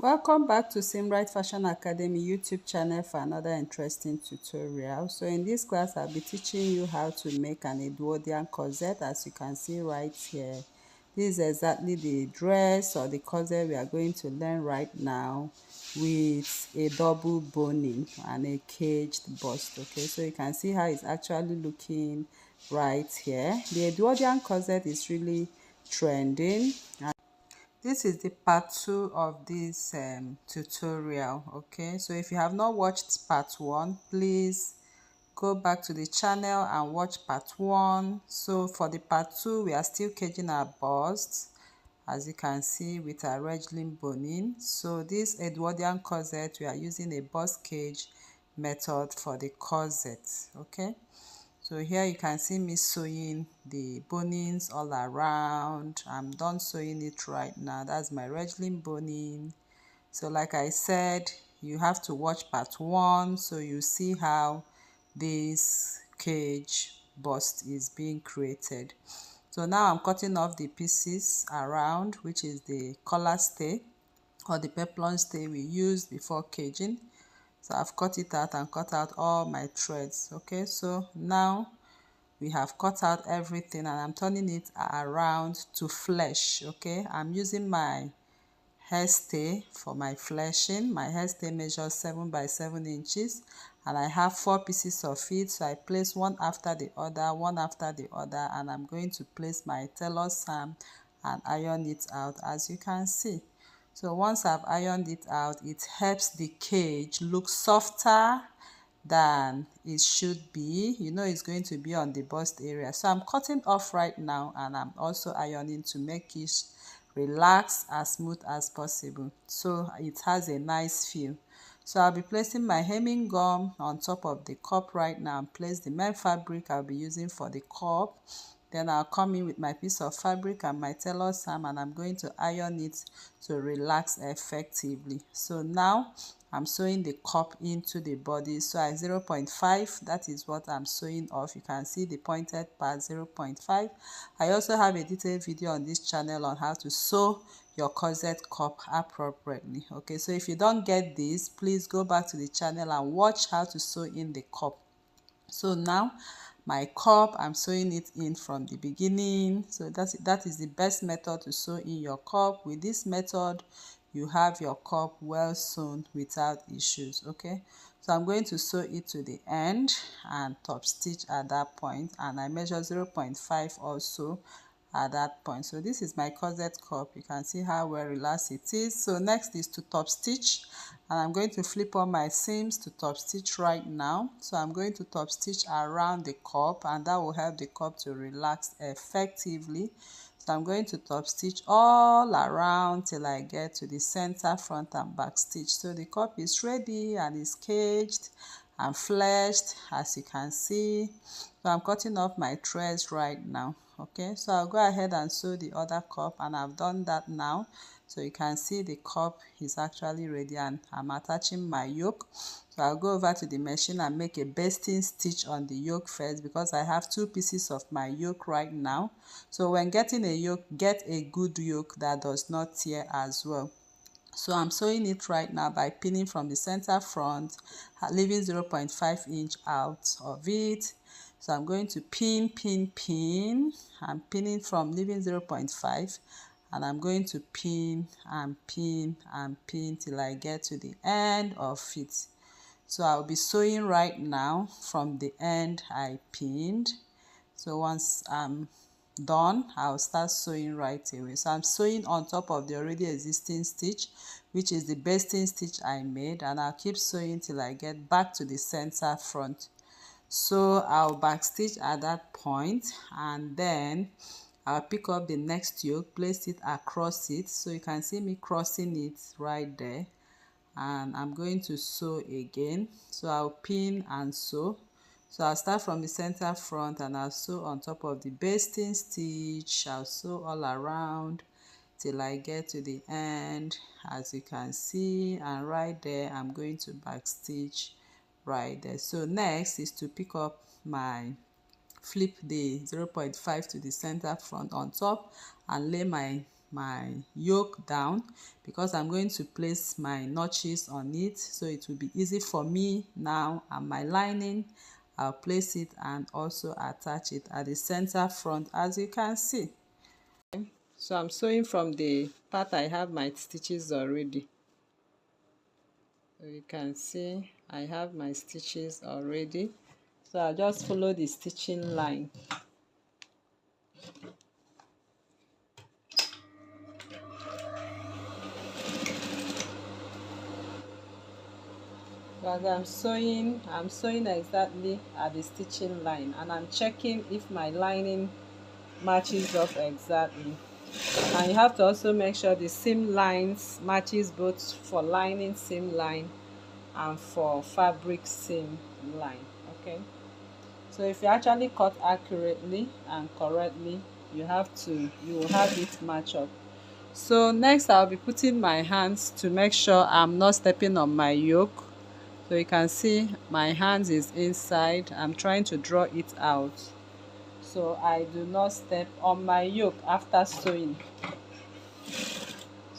Welcome back to Simbright Fashion Academy YouTube channel for another interesting tutorial. So in this class, I'll be teaching you how to make an Edwardian corset, as you can see right here. This is exactly the dress or the corset we are going to learn right now, with a double boning and a caged bust. Okay, so you can see how it's actually looking right here. The Edwardian corset is really trending. This is the part 2 of this tutorial. Okay, so if you have not watched part 1, please go back to the channel and watch part 1. So for the part 2, we are still caging our bust, as you can see, with our Regling boning. So this Edwardian corset, we are using a bust cage method for the corset. Okay, so here you can see me sewing the bonings all around. I'm done sewing it right now. That's my Regling boning. So like I said, you have to watch part 1 so you see how this cage bust is being created. So now I'm cutting off the pieces around, which is the collar stay or the peplum stay we used before caging. So I've cut it out and cut out all my threads. Okay, so now we have cut out everything and I'm turning it around to flesh. Okay, I'm using my hair stay for my fleshing. My hair stay measures 7 by 7 inches and I have 4 pieces of it, so I place one after the other, and I'm going to place my tailor Sam and iron it out, as you can see. So once I've ironed it out, it helps the cage look softer than it should be. You know, it's going to be on the bust area. So I'm cutting off right now and I'm also ironing to make it relax as smooth as possible, so it has a nice feel. So I'll be placing my hemming gum on top of the cup right now and place the main fabric I'll be using for the cup. Then I'll come in with my piece of fabric and my tailor Sam and I'm going to iron it to relax effectively. So now I'm sewing the cup into the body. So at 0.5, that is what I'm sewing off. You can see the pointed part 0.5. I also have a detailed video on this channel on how to sew your corset cup appropriately. Okay, so if you don't get this, please go back to the channel and watch how to sew in the cup. So now my cup, I'm sewing it in from the beginning. So that is the best method to sew in your cup. With this method, you have your cup well sewn without issues. Okay, so I'm going to sew it to the end and top stitch at that point, and I measure 0.5 also at that point. So this is my corset cup. You can see how well relaxed it is. So next is to top stitch, and I'm going to flip on my seams to top stitch right now. So I'm going to top stitch around the cup, and that will help the cup to relax effectively. So I'm going to top stitch all around till I get to the center front and back stitch. So the cup is ready and is caged and fleshed, as you can see. So I'm cutting off my threads right now. Okay, so I'll go ahead and sew the other cup, and I've done that now. So you can see the cup is actually ready and I'm attaching my yoke. So I'll go over to the machine and make a basting stitch on the yoke first, because I have 2 pieces of my yoke right now. So when getting a yoke, get a good yoke that does not tear as well. So I'm sewing it right now by pinning from the center front, leaving 0.5 inch out of it. So I'm going to pin. I'm pinning from leaving 0.5, and I'm going to pin and pin and pin till I get to the end of it. So I'll be sewing right now from the end I pinned. So once I'm done, I'll start sewing right away. So I'm sewing on top of the already existing stitch, which is the basting stitch I made, and I'll keep sewing till I get back to the center front. So I'll back stitch at that point, and then I'll pick up the next yoke, place it across it. So you can see me crossing it right there, and I'm going to sew again. So I'll pin and sew. So I'll start from the center front and I'll sew on top of the basting stitch. I'll sew all around till I get to the end, as you can see, and right there I'm going to back stitch right there. So next is to pick up my, flip the 0.5 to the center front on top and lay my my yoke down because I'm going to place my notches on it, so it will be easy for me now. And my lining, I'll place it and also attach it at the center front, as you can see. So I'm sewing from the part I have my stitches already. So you can see I have my stitches already, so I'll just follow the stitching line. As I'm sewing exactly at the stitching line, and I'm checking if my lining matches up exactly. And you have to also make sure the seam lines matches both for lining seam line and for fabric seam line. Okay, so if you actually cut accurately and correctly, you will have it match up. So next I'll be putting my hands to make sure I'm not stepping on my yoke. So you can see my hands is inside. I'm trying to draw it out so I do not step on my yoke after sewing.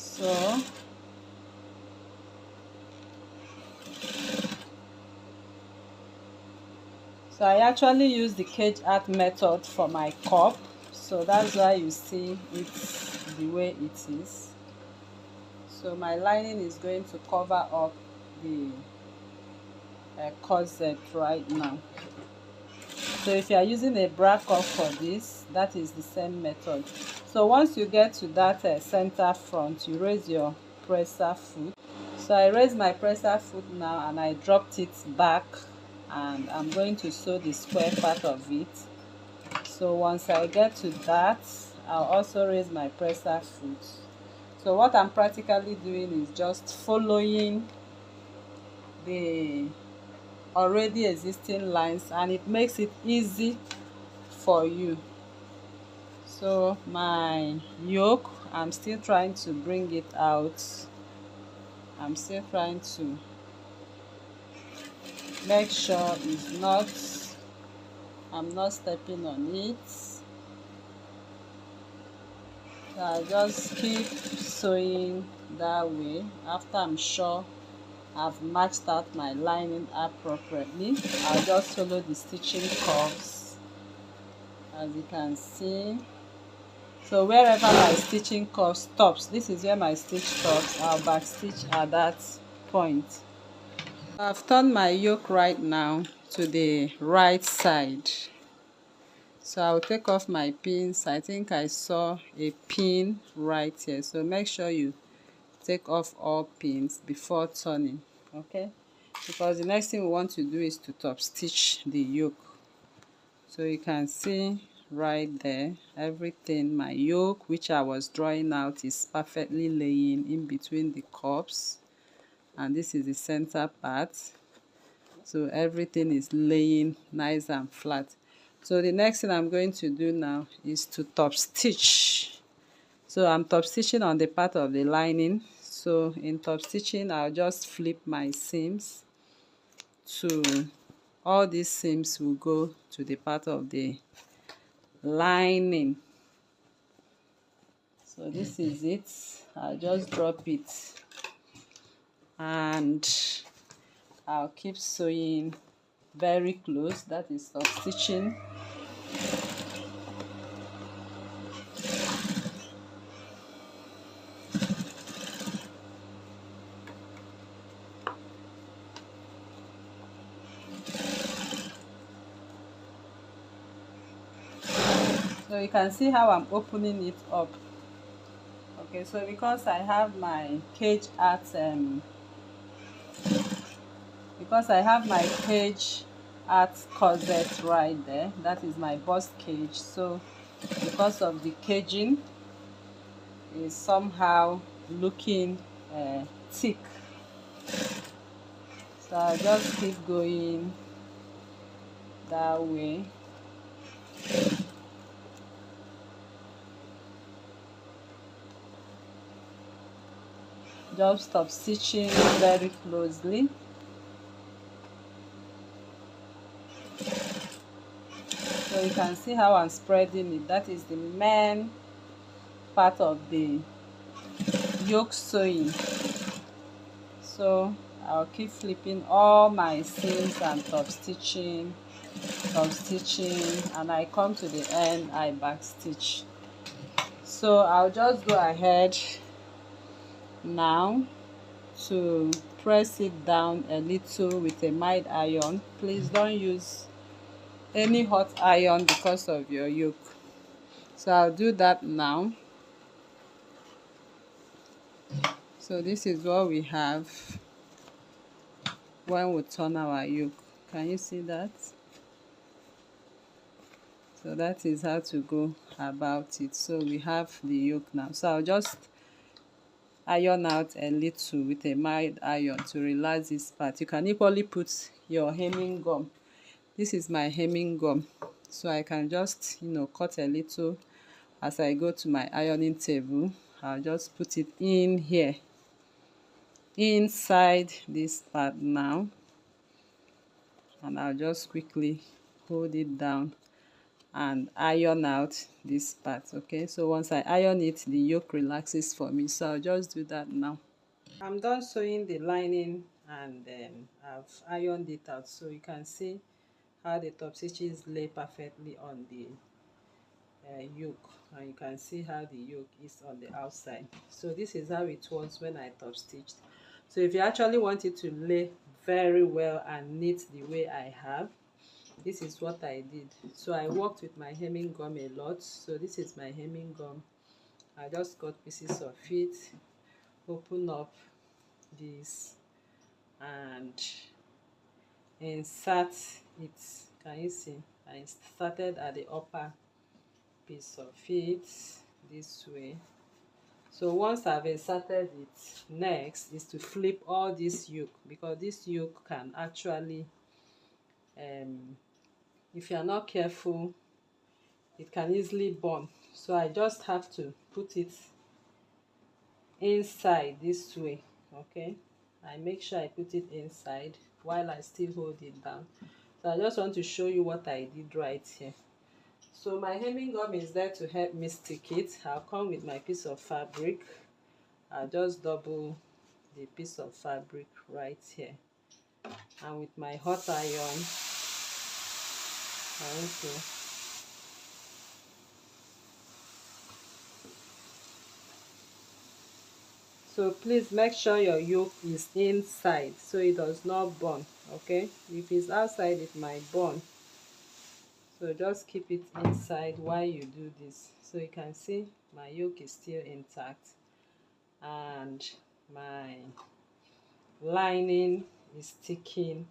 So I actually use the cage art method for my cup, so that's why you see it the way it is. So my lining is going to cover up the corset right now. So if you are using a bra cup for this, that is the same method. So once you get to that center front, you raise your presser foot. So I raised my presser foot now and I dropped it back, and I'm going to sew the square part of it. So once I get to that, I'll also raise my presser foot. So what I'm practically doing is just following the already existing lines, and it makes it easy for you. So my yoke, I'm still trying to bring it out. I'm still trying to make sure I'm not stepping on it. So I just keep sewing that way. After I'm sure I've matched out my lining appropriately, I'll just follow the stitching curves, as you can see. So wherever my stitching curve stops, this is where my stitch stops, I'll back stitch at that point. I've turned my yoke right now to the right side. So I'll take off my pins. I think I saw a pin right here, so make sure you take off all pins before turning, okay? Because the next thing we want to do is to top stitch the yoke. So you can see right there, everything, my yoke which I was drawing out is perfectly laying in between the cups, and this is the center part. So everything is laying nice and flat. So the next thing I'm going to do now is to top stitch. So I'm top stitching on the part of the lining. So in top stitching, I'll just flip my seams to all these seams will go to the part of the lining. So this is it. I'll just drop it and I'll keep sewing very close. That is top stitching. So you can see how I'm opening it up. Okay, so because I have my cage art corset right there, that is my bust cage. So because of the caging is somehow looking thick, so I'll just keep going that way. Just stop stitching very closely. So you can see how I'm spreading it. That is the main part of the yoke sewing. So I'll keep flipping all my seams and top stitching, and I come to the end, I back stitch. So I'll just go ahead now to press it down a little with a mild iron. Please don't use any hot iron because of your yoke. So I'll do that now. So this is what we have when we turn our yoke. Can you see that? So that is how to go about it. So we have the yoke now. So I'll just iron out a little with a mild iron to relax this part. You can equally put your hemming gum. This is my hemming gum, so I can just cut a little as I go to my ironing table. I'll just put it in here inside this part now, and I'll just quickly hold it down and iron out this part. Okay, so once I iron it, the yoke relaxes for me, so I'll just do that now. I'm done sewing the lining, and I've ironed it out, so you can see how the top stitches lay perfectly on the yoke, and you can see how the yoke is on the outside. So this is how it was when I top stitched. So if you actually want it to lay very well and neat the way I have, this is what I did. So I worked with my hemming gum a lot. So this is my hemming gum. I just cut pieces of it, open up this, and insert it. Can you see? I started at the upper piece of it this way. So once I've inserted it, next is to flip all this yoke, because this yoke can actually if you are not careful, it can easily burn. So I just have to put it inside this way. Okay, I make sure I put it inside while I still hold it down. So I just want to show you what I did right here. So my hemming gum is there to help me stick it. I'll come with my piece of fabric. I'll just double the piece of fabric right here, and with my hot iron I want to so please make sure your yoke is inside so it does not burn. Okay, if it's outside it might burn, so just keep it inside while you do this. So you can see my yoke is still intact and my lining is sticking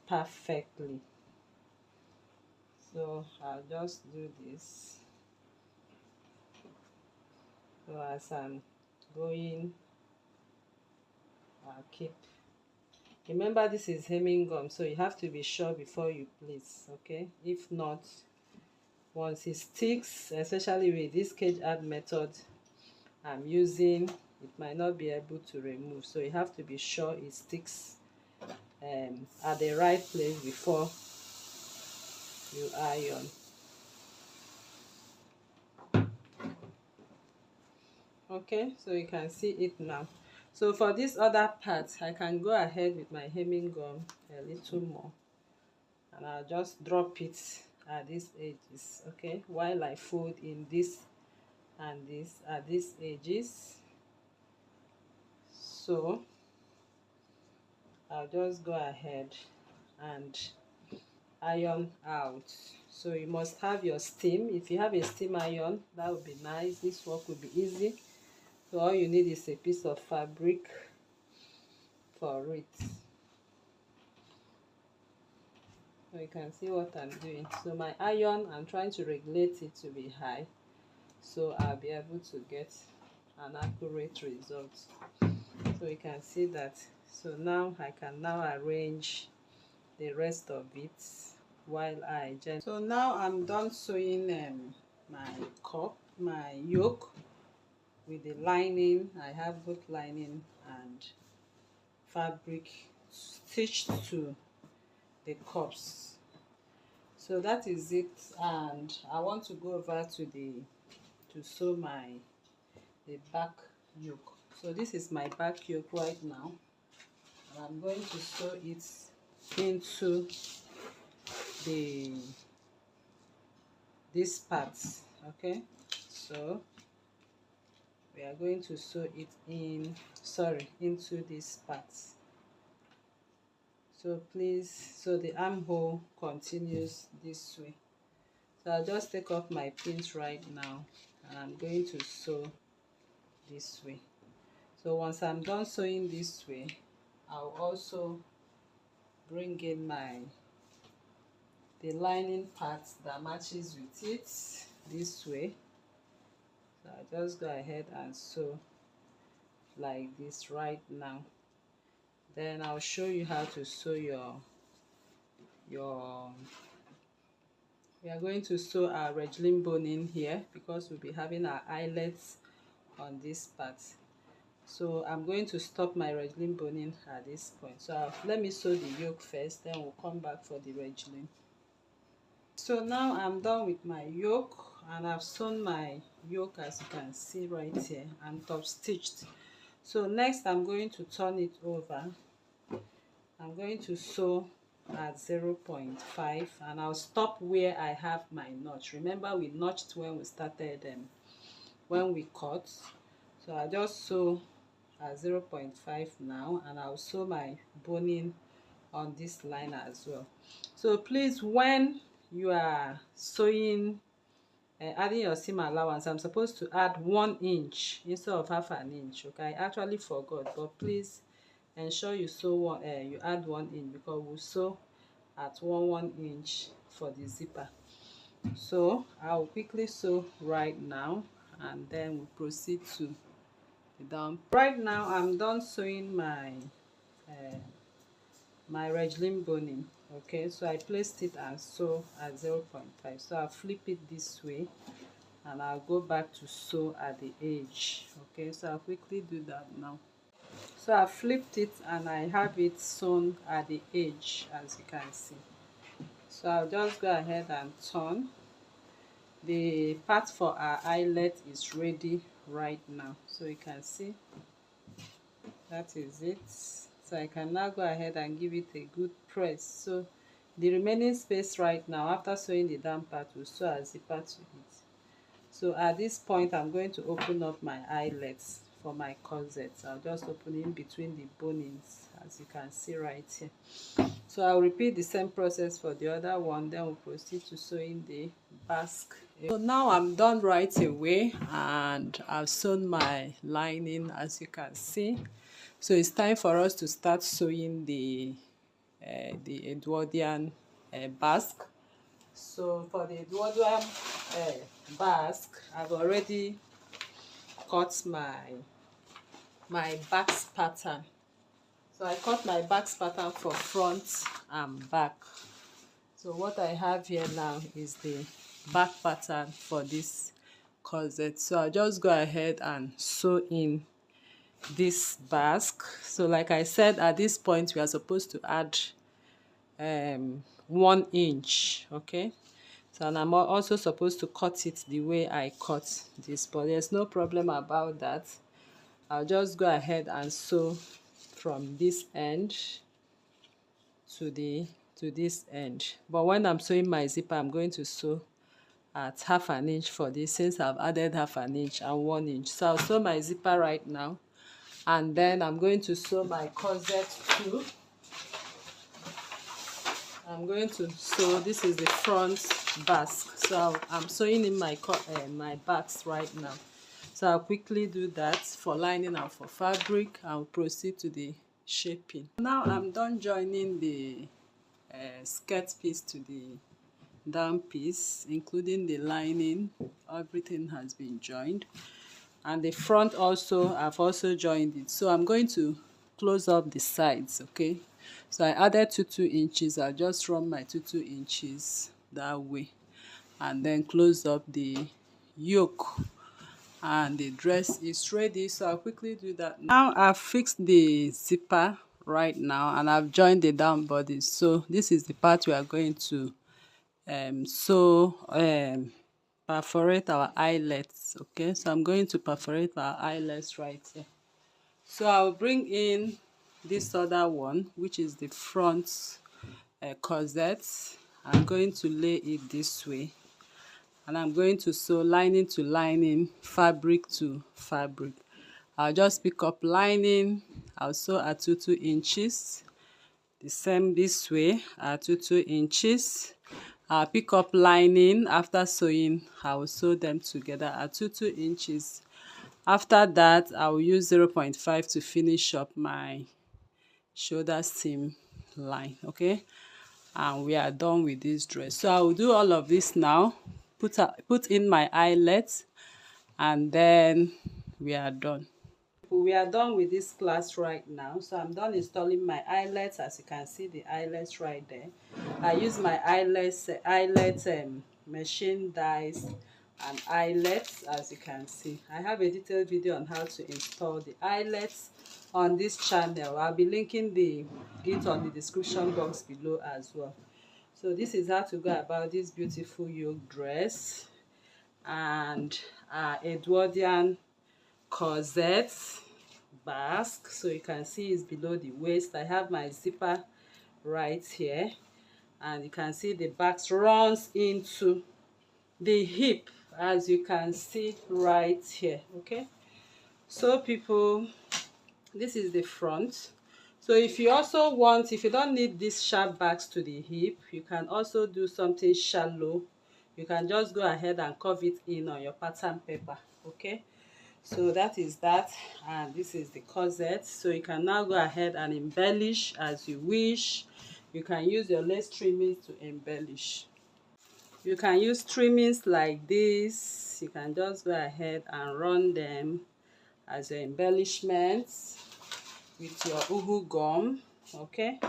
perfectly. So I'll just do this. So as I'm going, I'll keep, remember this is hemming gum, so you have to be sure before you place. Okay, if not, once it sticks, especially with this cage add method I'm using, it might not be able to remove. So you have to be sure it sticks at the right place before you iron. Okay, so you can see it now. So for this other part, I can go ahead with my hemming gum a little more, and I'll just drop it at these edges. Okay, while I fold in this and this at these edges. So I'll just go ahead and iron out. So you must have your steam. If you have a steam iron, that would be nice. This work will be easy. So all you need is a piece of fabric for it. So you can see what I'm doing. So my iron, I'm trying to regulate it to be high, so I'll be able to get an accurate result. So you can see that. So now I can now arrange the rest of it while I just. So now I'm done sewing my yoke with the lining. I have both lining and fabric stitched to the cups. So that is it, and I want to go over to to sew the back yoke. So this is my back yoke right now, and I'm going to sew it into this part. Okay, so we are going to sew it into this part. So please, so the armhole continues this way. So I'll just take off my pins right now, and I'm going to sew this way. So once I'm done sewing this way, I'll also bring in the lining part that matches with it this way. So I'll just go ahead and sew like this right now. Then I'll show you how to sew we are going to sew our regling bone in here, because we'll be having our eyelets on this part. So I'm going to stop my regling boning at this point. So let me sew the yoke first, then we'll come back for the regling. So now I'm done with my yoke, and I've sewn my yoke, as you can see right here, and top stitched. So next I'm going to turn it over. I'm going to sew at 0.5, and I'll stop where I have my notch. Remember, we notched when we started when we cut. So I just sew at 0.5 now, and I'll sew my boning on this line as well. So please, when you are sewing adding your seam allowance, I'm supposed to add 1 inch instead of half an inch. Okay, I actually forgot, but please ensure you sew you add 1 inch, because we'll sew at 1 inch for the zipper. So I'll quickly sew right now, and then we'll proceed to the down. Right now I'm done sewing my regling boning. Okay, so I placed it and sew at 0.5. So I'll flip it this way, and I'll go back to sew at the edge. Okay, so I'll quickly do that now. So I flipped it, and I have it sewn at the edge, as you can see. So I'll just go ahead and turn. The part for our eyelet is ready right now, so you can see that is it. So I can now go ahead and give it a good press. So the remaining space right now, after sewing the down part, we'll sew a zipper to it. So at this point I'm going to open up my eyelets for my corset. I'll just open in between the bonings, as you can see right here. So I'll repeat the same process for the other one, then we'll proceed to sewing the basque. So now I'm done right away, and I've sewn my lining, as you can see. So it's time for us to start sewing the Edwardian basque. So for the Edwardian basque, I've already cut my backs pattern. So I cut my backs pattern for front and back. So what I have here now is the back pattern for this corset. So I'll just go ahead and sew in this basque. So like I said, at this point we are supposed to add 1 inch. Okay, so and I'm also supposed to cut it the way I cut this, but there's no problem about that. I'll just go ahead and sew from this end to this end. But when I'm sewing my zipper, I'm going to sew at half an inch for this, since I've added half an inch and 1 inch. So I'll sew my zipper right now, and then I'm going to sew my corset too. I'm going to sew, this is the front basque. So I'm sewing in my backs right now. So I'll quickly do that for lining and for fabric. I'll proceed to the shaping. Now I'm done joining the skirt piece to the down piece, including the lining. Everything has been joined, and the front also, I've also joined it. So I'm going to close up the sides. Okay, so I added 2 inches. I'll just run my 2 inches that way, and then close up the yoke, and the dress is ready. So I'll quickly do that now. I've fixed the zipper right now, and I've joined the down body. So this is the part we are going to sew perforate our eyelets. Okay, so I'm going to perforate our eyelets right here. So I'll bring in this other one, which is the front corset. I'm going to lay it this way, and I'm going to sew lining to lining, fabric to fabric. I'll just pick up lining, I'll sew at 2 inches, the same this way at 2 inches. I'll pick up lining. After sewing, I will sew them together at 2 inches. After that, I will use 0.5 to finish up my shoulder seam line. Okay, and we are done with this dress. So I will do all of this now, put in my eyelet, and then we are done. We are done with this class right now. So I'm done installing my eyelets. As you can see, the eyelets right there. I use my eyelet machine dies and eyelets. As you can see, I have a detailed video on how to install the eyelets on this channel. I'll be linking it on the description box below as well. So this is how to go about this beautiful yoke dress and Edwardian corset basque. So you can see it's below the waist. I have my zipper right here, and you can see the back runs into the hip, as you can see right here. Okay, so people, this is the front. So if you also want, if you don't need these sharp backs to the hip, you can also do something shallow. You can just go ahead and curve it in on your pattern paper. Okay, so that is that, and this is the corset. So you can now go ahead and embellish as you wish. You can use your lace trimmings to embellish. You can use trimmings like this. You can just go ahead and run them as your embellishments with your uhu gum. Okay,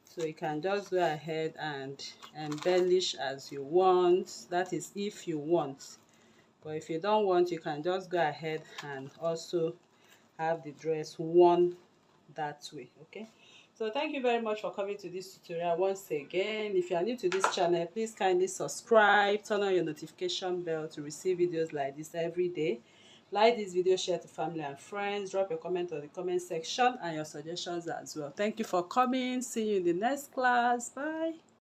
so you can just go ahead and embellish as you want. That is if you want, but if you don't want, you can just go ahead and also have the dress worn that way. Okay, so thank you very much for coming to this tutorial once again. If you are new to this channel, please kindly subscribe, turn on your notification bell to receive videos like this every day. Like this video, share to family and friends, drop your comment on the comment section and your suggestions as well. Thank you for coming. See you in the next class. Bye.